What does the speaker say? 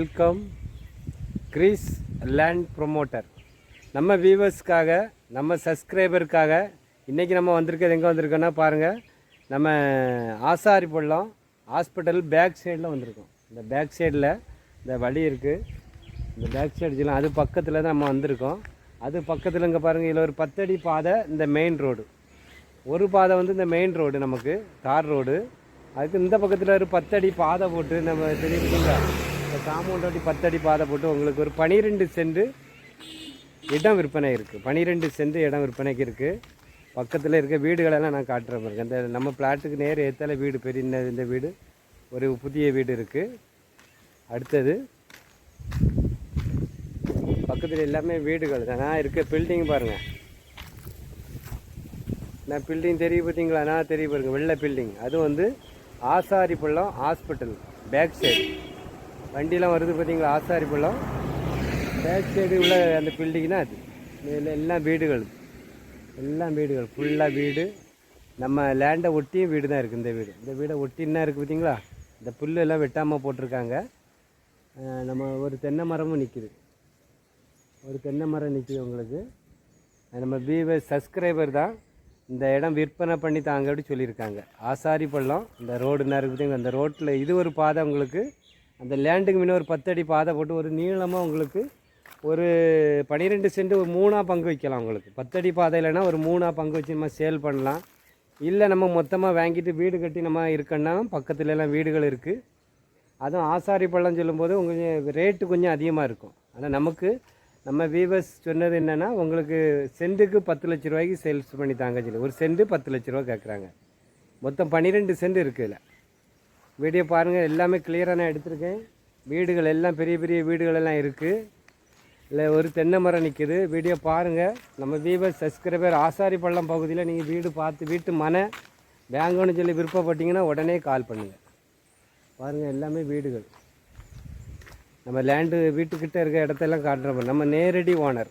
Welcome Greece land promoter. நம்ம வியூவர்ஸ்க்காக, நம்ம சப்ஸ்கிரைபருக்காக இன்றைக்கி நம்ம வந்திருக்கிறது எங்கே வந்திருக்கோன்னா பாருங்கள், நம்ம ஆசாரிப்பள்ளம் ஹாஸ்பிட்டல் பேக் சைடில் வந்திருக்கோம். இந்த பேக் சைடில் இந்த வழி இருக்குது, இந்த பேக் சைடு சொல்லலாம், அது பக்கத்தில் தான் நம்ம வந்திருக்கோம். அது பக்கத்தில் இங்கே பாருங்கள், இதில் ஒரு 10 அடி பாதை, இந்த மெயின் ரோடு ஒரு பாதை வந்து இந்த மெயின் ரோடு நமக்கு தார் ரோடு. அதுக்கு இந்த பக்கத்தில் ஒரு 10 அடி பாதை போட்டு நம்ம தெரியுங்களா, இந்த காம்பவுண்ட் ஒட்டி 10 அடி பாதை போட்டு உங்களுக்கு ஒரு 12 சென்ட் இடம் விற்பனை இருக்குது. 12 சென்ட் இடம் விற்பனைக்கு இருக்குது. பக்கத்தில் இருக்க வீடுகளெல்லாம் நான் காட்டுறேன் பாருங்க. இந்த நம்ம பிளாட்டுக்கு நேர் ஏற்றால வீடு பெரிய இந்த வீடு ஒரு புதிய வீடு இருக்குது. அடுத்தது பக்கத்தில் எல்லாமே வீடுகள் தான். நான் இருக்க பில்டிங் பாருங்கள், நான் பில்டிங் தெரியும் பார்த்தீங்களா, நான் தெரிய பாருங்க, வெள்ளை பில்டிங். அது வந்து ஆசாரிப்பள்ளம் ஹாஸ்பிட்டல் பேக் சைடு வண்டியெலாம் வருது பார்த்தீங்களா. ஆசாரிப்பள்ளம் பேக் சைடு உள்ள அந்த பில்டிங் தான் அது. இதில் எல்லாம் வீடுகள், எல்லாம் வீடுகள் ஃபுல்லாக வீடு. நம்ம லேண்டை ஒட்டியும் வீடு தான் இருக்குது. இந்த வீடை ஒட்டின்னா இருக்குது பார்த்தீங்களா. இந்த புல் எல்லாம் வெட்டாமல் போட்டிருக்காங்க. நம்ம ஒரு தென்னை மரமும் நிற்கிது, ஒரு தென்னை மரம் நிற்கிது உங்களுக்கு. நம்ம வியூவர் சப்ஸ்கிரைபர் தான் இந்த இடம் விற்பனை பண்ணி தாங்க அப்படி சொல்லியிருக்காங்க. ஆசாரிப்பள்ளம் இந்த ரோடுன்னா இருக்குது, அந்த ரோட்டில் இது ஒரு பாதை உங்களுக்கு. அந்த லேண்டுக்கு முன்னே ஒரு 10 அடி பாதை போட்டு ஒரு நீளமாக உங்களுக்கு ஒரு 12 சென்ட் ஒரு 3ஆக பங்கு வைக்கலாம். உங்களுக்கு 10 அடி பாதை இல்லைன்னா ஒரு 3ஆக பங்கு வச்சு நம்ம சேல் பண்ணலாம். இல்லை நம்ம மொத்தமாக வாங்கிட்டு வீடு கட்டி நம்ம இருக்கோன்னா பக்கத்துலலாம் வீடுகள் இருக்குது. அதுவும் ஆசாரிப்பள்ளம் சொல்லும்போது உங்களுக்கு ரேட்டு கொஞ்சம் அதிகமாக இருக்கும். ஆனால் நமக்கு நம்ம வீவர்ஸ் சொன்னது என்னென்னா, உங்களுக்கு சென்ட்டுக்கு 10 லட்ச ரூபாய்க்கு சேல்ஸ் பண்ணி தாங்க சொல்லி. ஒரு சென்ட்டு 10 லட்ச ரூபா கேட்குறாங்க. மொத்தம் 12 சென்ட் இருக்குது. இல்லை வீடியோ பாருங்கள், எல்லாமே கிளியராக நான் எடுத்திருக்கேன். வீடுகள் எல்லாம் பெரிய பெரிய வீடுகள் எல்லாம் இருக்குது. இல்லை ஒரு தென்னை மரம் நிற்கிது. வீடியோ பாருங்கள். நம்ம வீவர்ஸ் சப்ஸ்கிரைபர் ஆசாரிப்பள்ளம் பகுதியில் நீங்கள் வீடு பார்த்து வீட்டு மனை வாங்கணும்னு சொல்லி விருப்பப்பட்டீங்கன்னா உடனே கால் பண்ணுங்கள். பாருங்கள், எல்லாமே வீடுகள். நம்ம லேண்டு வீட்டுக்கிட்ட இருக்க இடத்தெல்லாம் காட்டுறோம். நம்ம நேரடி ஓனர்